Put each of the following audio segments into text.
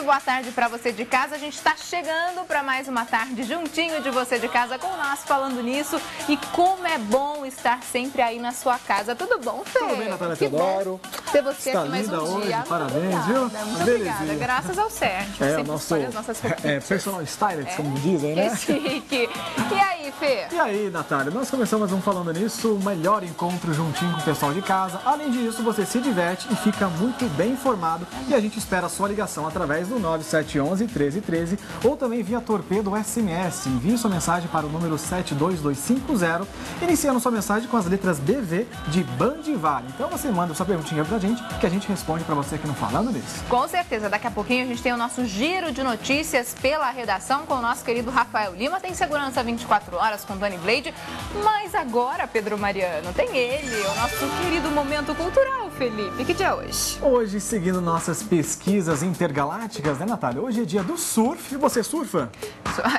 boa tarde para você de casa. A gente está chegando para mais uma tarde juntinho de você de casa com nós falando nisso. E como é bom estar sempre aí na sua casa. Tudo bom, Fê? Tudo bem, Natália Teodoro. Ter você Está aqui mais linda um hoje, dia. parabéns, viu? Muito obrigada, graças ao Sérgio. É, o sempre nosso escolhe as nossas roupinhas. personal stylist, como dizem, né? Que chique. E aí, Fê? E aí, Natália, nós começamos um Falando Nisso, o melhor encontro juntinho com o pessoal de casa. Além disso, você se diverte e fica muito bem informado. E a gente espera a sua ligação através do 9711-1313 ou também via torpedo SMS. Envie sua mensagem para o número 72250, iniciando sua mensagem com as letras BV de Band Vale. Então você manda sua perguntinha pra gente, que a gente responde pra você aqui no Falando Nisso. Com certeza, daqui a pouquinho a gente tem o nosso giro de notícias pela redação com o nosso querido Rafael Lima. Tem Segurança 24 horas com Dani Blade. Mas agora, Pedro Mariano, tem ele, o nosso querido Momento Cultural, Felipe. Que dia é hoje? Hoje, seguindo nossas pesquisas intergalácticas, né, Natália? Hoje é dia do surf. Você surfa?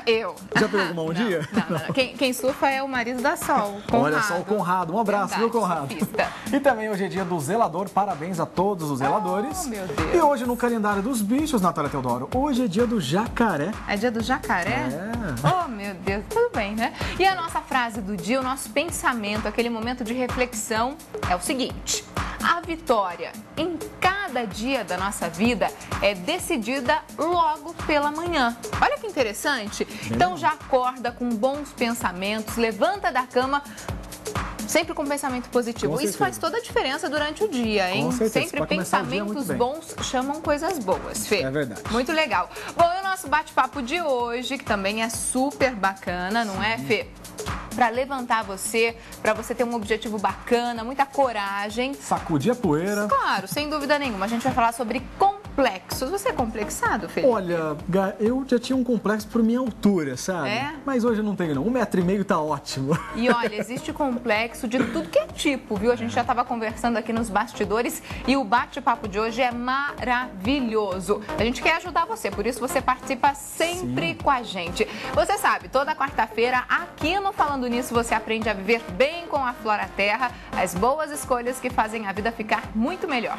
Eu. Já pegou uma um dia? Não. Quem surfa é o marido da Sol, Conrado. Olha só o Conrado. Um abraço, Verdade, viu, Conrado? surfista. E também hoje é dia do zelador. Parabéns a todos os zeladores. Oh, meu Deus. E hoje no calendário dos bichos, Natália Teodoro, hoje é dia do jacaré. É dia do jacaré? É. Oh, meu Deus, tudo bem, né? E a nossa frase do dia, o nosso pensamento, aquele momento de reflexão é o seguinte: a vitória em cada dia da nossa vida é decidida logo pela manhã. Olha que interessante. Então já acorda com bons pensamentos, levanta da cama sempre com pensamento positivo. Com Isso faz certeza. toda a diferença durante o dia, hein? Com certeza. Sempre Pra começar o dia muito pensamentos bem. bons chamam coisas boas, Fê. É verdade. Muito legal. Bom, e o nosso bate-papo de hoje, que também é super bacana, não é, Fê? Para levantar você, para você ter um objetivo bacana, muita coragem. Sacudir a poeira. Claro, sem dúvida nenhuma. A gente vai falar sobre complexos. Você é complexado, Felipe? Olha, eu já tinha um complexo por minha altura, sabe? É? Mas hoje eu não tenho, não. 1,5 m tá ótimo. E olha, existe complexo de tudo que é tipo, viu? A gente já estava conversando aqui nos bastidores e o bate-papo de hoje é maravilhoso. A gente quer ajudar você, por isso você participa sempre com a gente. Você sabe, toda quarta-feira aqui no Falando Nisso você aprende a viver bem com a Flora Terra, as boas escolhas que fazem a vida ficar muito melhor.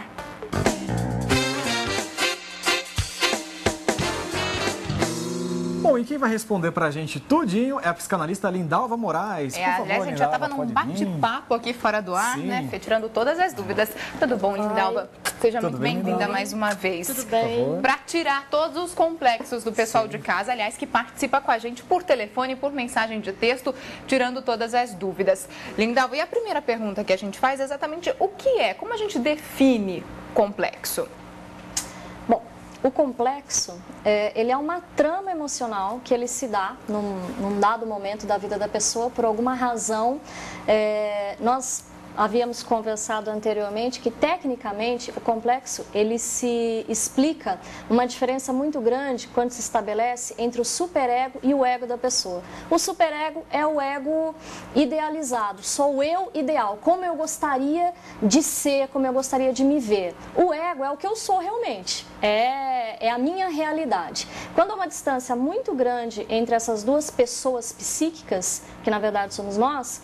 Bom, e quem vai responder pra gente tudinho é a psicanalista Lindalva Moraes. Por favor, Aliás, a gente já Lindalva, estava num pode vir. bate-papo aqui fora do ar, Sim. né, Fê? Tirando todas as dúvidas. Tudo bom, Lindalva? Seja Tudo muito bem, bem-vinda Lindalva? mais uma vez. Tudo Por bem. favor. Para tirar todos os complexos do pessoal de casa, aliás, que participa com a gente por telefone, por mensagem de texto, tirando todas as dúvidas. Lindalva, e a primeira pergunta que a gente faz é exatamente o que é, como a gente define complexo? Bom, o complexo, ele é uma trama emocional que ele se dá num dado momento da vida da pessoa por alguma razão. Nós havíamos conversado anteriormente que, tecnicamente, o complexo, ele se explica uma diferença muito grande quando se estabelece entre o superego e o ego da pessoa. O superego é o ego idealizado, sou eu ideal, como eu gostaria de ser, como eu gostaria de me ver. O ego é o que eu sou realmente, é a minha realidade. Quando há uma distância muito grande entre essas duas pessoas psíquicas, que na verdade somos nós,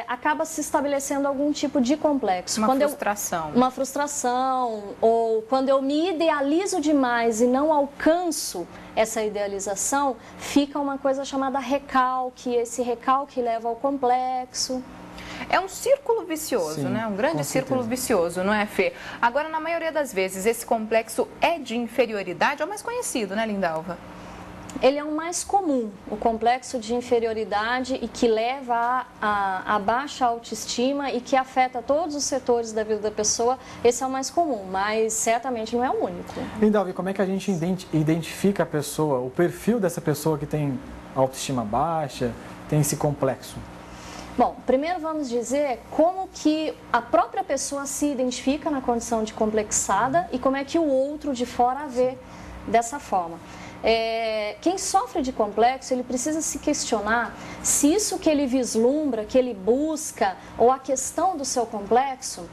acaba se estabelecendo algum tipo de complexo. Uma frustração. Uma frustração, ou quando eu me idealizo demais e não alcanço essa idealização, fica uma coisa chamada recalque, esse recalque leva ao complexo. É um círculo vicioso, Sim, né? Um grande com círculo certeza. vicioso, não é, Fê? Agora, na maioria das vezes, esse complexo é de inferioridade, é o mais conhecido, né, Lindalva? Ele é o mais comum, o complexo de inferioridade, e que leva a baixa autoestima e que afeta todos os setores da vida da pessoa. Esse é o mais comum, mas certamente não é o único. Lindalva, e como é que a gente identifica a pessoa, o perfil dessa pessoa que tem autoestima baixa, tem esse complexo? Bom, primeiro vamos dizer como que a própria pessoa se identifica na condição de complexada e como é que o outro de fora vê dessa forma. Quem sofre de complexo, ele precisa se questionar se isso que ele vislumbra, que ele busca, ou a questão do seu complexo,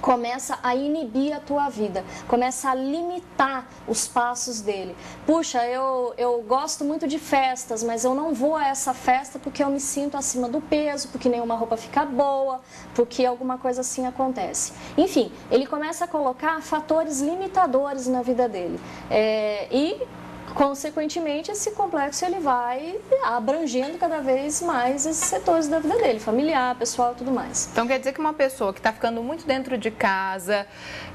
começa a inibir a tua vida, começa a limitar os passos dele. Puxa, eu gosto muito de festas, mas eu não vou a essa festa porque eu me sinto acima do peso, porque nenhuma roupa fica boa, porque alguma coisa assim acontece. Enfim, ele começa a colocar fatores limitadores na vida dele. Consequentemente, esse complexo ele vai abrangendo cada vez mais esses setores da vida dele, familiar, pessoal e tudo mais. Então quer dizer que uma pessoa que está ficando muito dentro de casa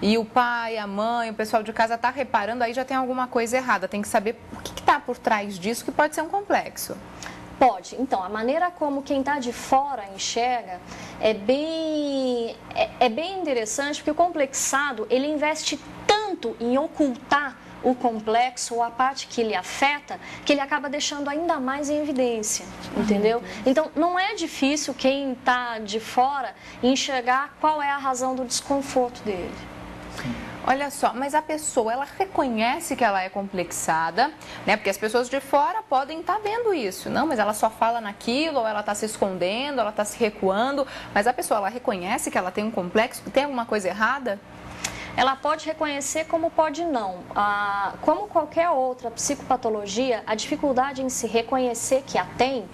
e o pai, a mãe, o pessoal de casa está reparando, aí já tem alguma coisa errada. Tem que saber o que está por trás disso, que pode ser um complexo. Pode. Então, a maneira como quem está de fora enxerga é bem interessante, porque o complexado, ele investe tanto em ocultar o complexo ou a parte que lhe afeta, que ele acaba deixando ainda mais em evidência, entendeu? Então, não é difícil quem está de fora enxergar qual é a razão do desconforto dele. Olha só, mas a pessoa, ela reconhece que ela é complexada, né? Porque as pessoas de fora podem estar vendo isso. Não, mas ela só fala naquilo, ou ela está se escondendo, ela está se recuando. Mas a pessoa, ela reconhece que ela tem um complexo, que tem alguma coisa errada? Ela pode reconhecer como pode não. Como qualquer outra psicopatologia, a dificuldade em se reconhecer que a tem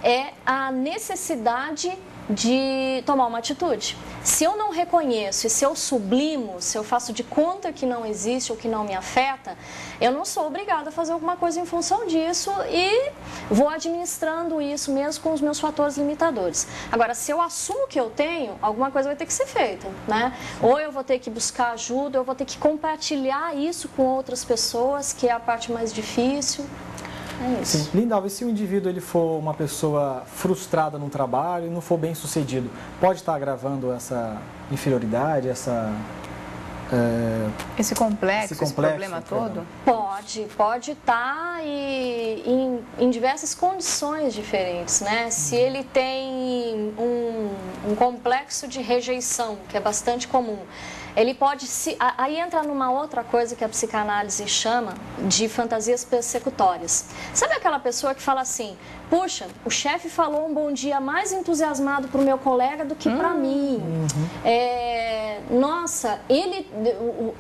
é a necessidade de tomar uma atitude. Se eu não reconheço e se eu sublimo, se eu faço de conta que não existe ou que não me afeta, eu não sou obrigada a fazer alguma coisa em função disso e vou administrando isso mesmo com os meus fatores limitadores. Agora, se eu assumo que eu tenho, alguma coisa vai ter que ser feita, né? Ou eu vou ter que buscar ajuda, ou eu vou ter que compartilhar isso com outras pessoas, que é a parte mais difícil. É isso. Sim. Lindalva, e se o indivíduo ele for uma pessoa frustrada no trabalho e não for bem sucedido, pode estar agravando essa inferioridade, esse complexo, esse problema todo? Pode estar em diversas condições diferentes, né? Se ele tem um complexo de rejeição, que é bastante comum, ele pode aí entra numa outra coisa que a psicanálise chama de fantasias persecutórias. Sabe aquela pessoa que fala assim: puxa, o chefe falou um bom dia mais entusiasmado para o meu colega do que para mim. Nossa,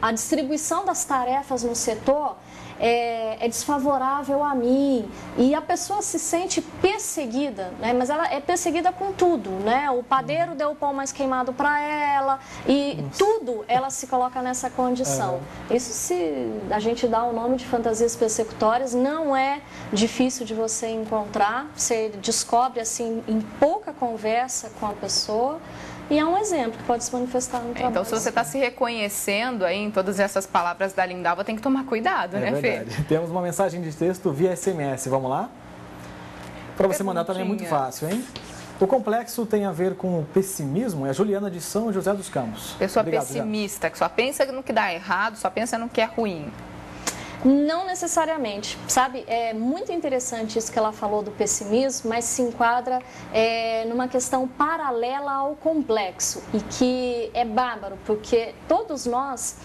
a distribuição das tarefas no setor é desfavorável a mim, e a pessoa se sente perseguida, né? Mas ela é perseguida com tudo, né? O padeiro deu o pão mais queimado para ela e tudo ela se coloca nessa condição. Isso, se a gente dá o nome de fantasias persecutórias, não é difícil de você encontrar, você descobre assim em pouca conversa com a pessoa. E é um exemplo que pode se manifestar no trabalho. Então, se você está se reconhecendo aí em todas essas palavras da Lindalva, tem que tomar cuidado, né, Fê? Temos uma mensagem de texto via SMS, vamos lá? Para você mandar também é muito fácil, hein? O complexo tem a ver com o pessimismo? É a Juliana de São José dos Campos. Pessoa Obrigado, pessimista, que só pensa no que dá errado, só pensa no que é ruim. Não necessariamente, sabe? É muito interessante isso que ela falou do pessimismo, mas se enquadra numa questão paralela ao complexo e que é bárbaro, porque todos nós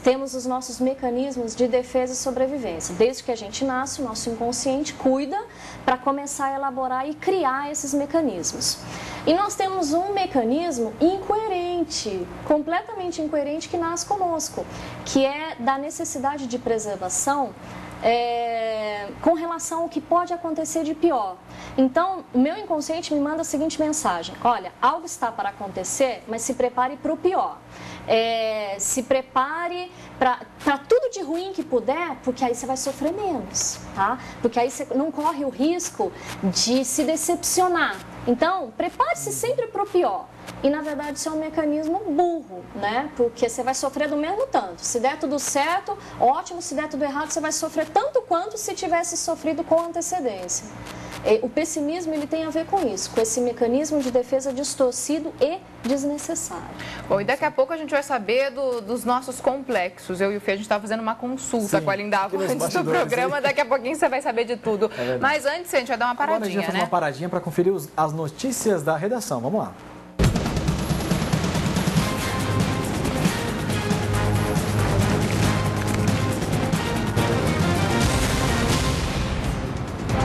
temos os nossos mecanismos de defesa e sobrevivência. Desde que a gente nasce, o nosso inconsciente cuida para começar a elaborar e criar esses mecanismos. E nós temos um mecanismo incoerente, completamente incoerente, que nasce conosco, que é da necessidade de preservação com relação ao que pode acontecer de pior. Então, o meu inconsciente me manda a seguinte mensagem: olha, algo está para acontecer, mas se prepare para o pior. Se prepare para tudo de ruim que puder, porque aí você vai sofrer menos, tá? Porque aí você não corre o risco de se decepcionar. Então, prepare-se sempre para o pior. E, na verdade, isso é um mecanismo burro, né? Porque você vai sofrer do mesmo tanto. Se der tudo certo, ótimo. Se der tudo errado, você vai sofrer tanto quanto se tivesse sofrido com antecedência. O pessimismo, ele tem a ver com isso, com esse mecanismo de defesa distorcido e desnecessário. Bom, e daqui a pouco a gente vai saber dos nossos complexos. Eu e o Fê, a gente estava fazendo uma consulta com a Lindalva antes do programa. Daqui a pouquinho você vai saber de tudo. Mas antes, a gente vai dar uma paradinha, Agora a gente vai fazer uma paradinha para conferir as notícias da redação. Vamos lá.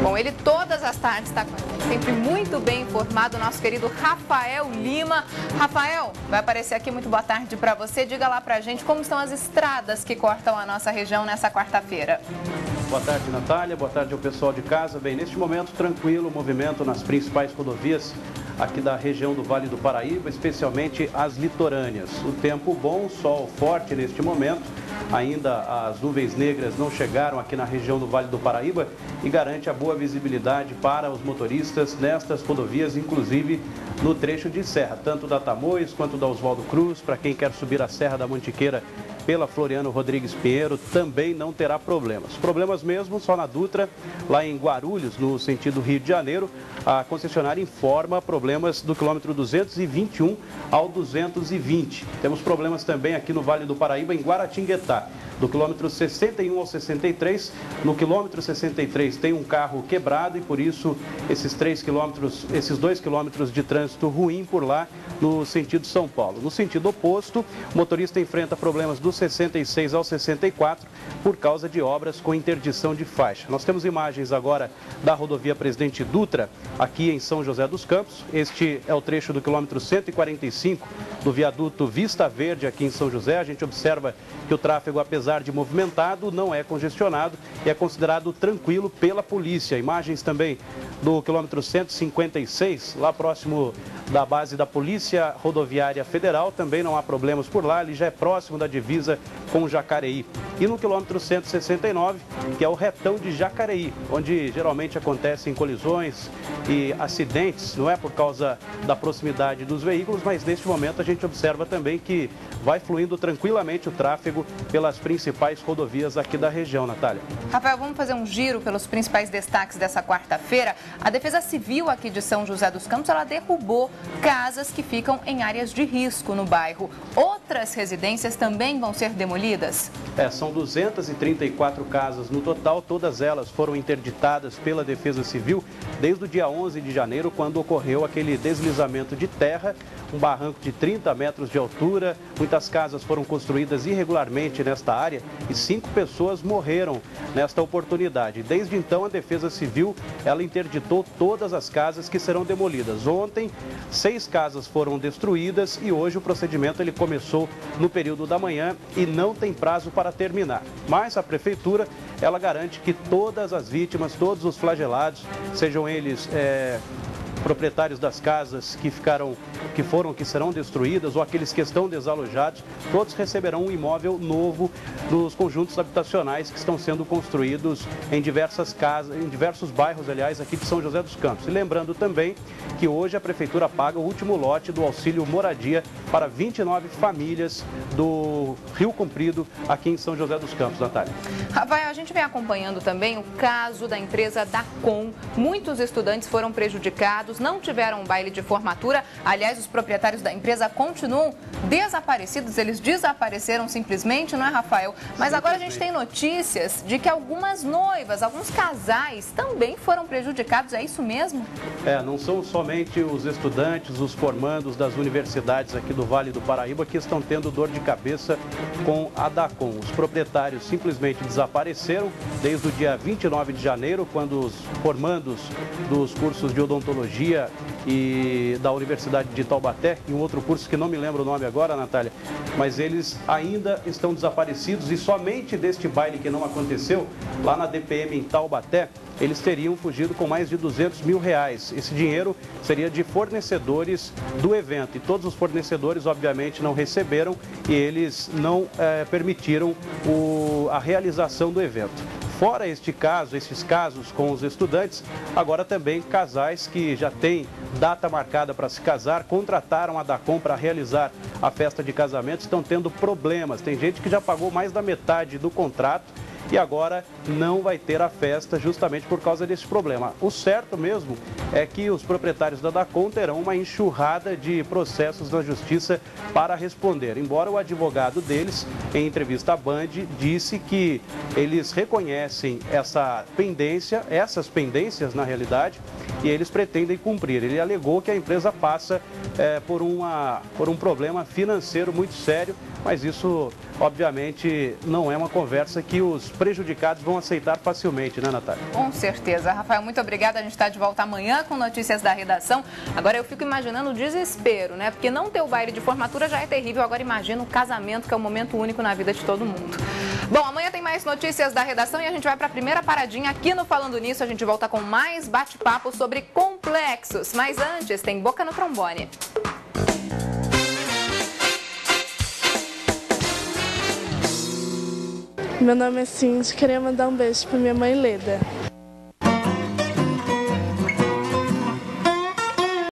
Bom, ele todas as tardes está com a gente. Sempre muito bem informado, nosso querido Rafael Lima. Rafael, vai aparecer aqui, muito boa tarde para você. Diga lá pra gente como estão as estradas que cortam a nossa região nessa quarta-feira. Boa tarde, Natália. Boa tarde ao pessoal de casa. Bem, neste momento, tranquilo o movimento nas principais rodovias aqui da região do Vale do Paraíba, especialmente as litorâneas. O tempo bom, sol forte neste momento. Ainda as nuvens negras não chegaram aqui na região do Vale do Paraíba e garante a boa visibilidade para os motoristas nestas rodovias, inclusive no trecho de serra, tanto da Tamoios quanto da Oswaldo Cruz. Para quem quer subir a Serra da Mantiqueira pela Floriano Rodrigues Pinheiro, também não terá problemas. Problemas mesmo só na Dutra, lá em Guarulhos, no sentido Rio de Janeiro. A concessionária informa problemas do quilômetro 221 ao 220. Temos problemas também aqui no Vale do Paraíba, em Guaratinguetá, do quilômetro 61 ao 63. No quilômetro 63 tem um carro quebrado e por isso esses 2 quilômetros de trânsito ruim por lá no sentido São Paulo. No sentido oposto, o motorista enfrenta problemas do 66 ao 64 por causa de obras com interdição de faixa. Nós temos imagens agora da rodovia Presidente Dutra, aqui em São José dos Campos. Este é o trecho do quilômetro 145 do viaduto Vista Verde aqui em São José. A gente observa que o tráfego, apesar de movimentado, não é congestionado e é considerado tranquilo pela polícia. Imagens também do quilômetro 156, lá próximo da base da Polícia Rodoviária Federal. Também não há problemas por lá, ele já é próximo da divisa com Jacareí. E no quilômetro 169, que é o retão de Jacareí, onde geralmente acontecem colisões e acidentes, não é por causa da proximidade dos veículos, mas neste momento a gente observa também que vai fluindo tranquilamente o tráfego pelas principais rodovias aqui da região, Natália. Rafael, vamos fazer um giro pelos principais destaques dessa quarta-feira. A Defesa Civil aqui de São José dos Campos, ela derrubou casas que ficam em áreas de risco no bairro. Outras residências também vão ser demolidas? São 234 casas no total, todas elas foram interditadas pela Defesa Civil desde o dia 11 de janeiro, quando ocorreu aquele deslizamento de terra, um barranco de 30 metros de altura. Muitas casas foram construídas irregularmente nesta área e 5 pessoas morreram nesta oportunidade. Desde então, a Defesa Civil, ela interditou todas as casas que serão demolidas. Ontem, 6 casas foram destruídas e hoje o procedimento ele começou no período da manhã e não tem prazo para terminar. Mas a Prefeitura, ela garante que todas as vítimas, todos os flagelados, sejam eles proprietários das casas que serão destruídas ou aqueles que estão desalojados, todos receberão um imóvel novo nos conjuntos habitacionais que estão sendo construídos em diversas casas, em diversos bairros, aliás, aqui de São José dos Campos. E lembrando também que hoje a Prefeitura paga o último lote do auxílio moradia para 29 famílias do Rio Comprido, aqui em São José dos Campos, Natália. Rafael, a gente vem acompanhando também o caso da empresa Dacom. Muitos estudantes foram prejudicados, não tiveram um baile de formatura. Aliás, os proprietários da empresa continuam desaparecidos, eles desapareceram simplesmente, não é, Rafael? Mas agora a gente tem notícias de que algumas noivas, alguns casais também foram prejudicados, é isso mesmo? Não são somente os estudantes, os formandos das universidades aqui do Vale do Paraíba que estão tendo dor de cabeça com a Dacom. Os proprietários simplesmente desapareceram desde o dia 29 de janeiro, quando os formandos dos cursos de odontologia e da Universidade de Taubaté, e um outro curso que não me lembro o nome agora, Natália, mas eles ainda estão desaparecidos e somente deste baile que não aconteceu, lá na DPM em Taubaté, eles teriam fugido com mais de R$200 mil. Esse dinheiro seria de fornecedores do evento e todos os fornecedores, obviamente, não receberam e eles não permitiram a realização do evento. Fora esses casos com os estudantes, agora também casais que já têm data marcada para se casar, contrataram a Dacom para realizar a festa de casamento, estão tendo problemas. Tem gente que já pagou mais da metade do contrato e agora não vai ter a festa justamente por causa desse problema. O certo mesmo é que os proprietários da Dacom terão uma enxurrada de processos na justiça para responder. Embora o advogado deles, em entrevista à Band, disse que eles reconhecem essas pendências na realidade, e eles pretendem cumprir. Ele alegou que a empresa passa por um problema financeiro muito sério, mas isso, obviamente, não é uma conversa que os prejudicados vão aceitar facilmente, né, Natália? Com certeza. Rafael, muito obrigada. A gente está de volta amanhã com notícias da redação. Agora eu fico imaginando o desespero, né? Porque não ter o baile de formatura já é terrível. Agora imagina o casamento, que é um momento único na vida de todo mundo. Bom, amanhã tem mais notícias da redação e a gente vai para a primeira paradinha aqui no Falando Nisso. A gente volta com mais bate-papo sobre complexos. Mas antes, tem Boca no Trombone. Meu nome é Cindy, queria mandar um beijo para minha mãe Leda.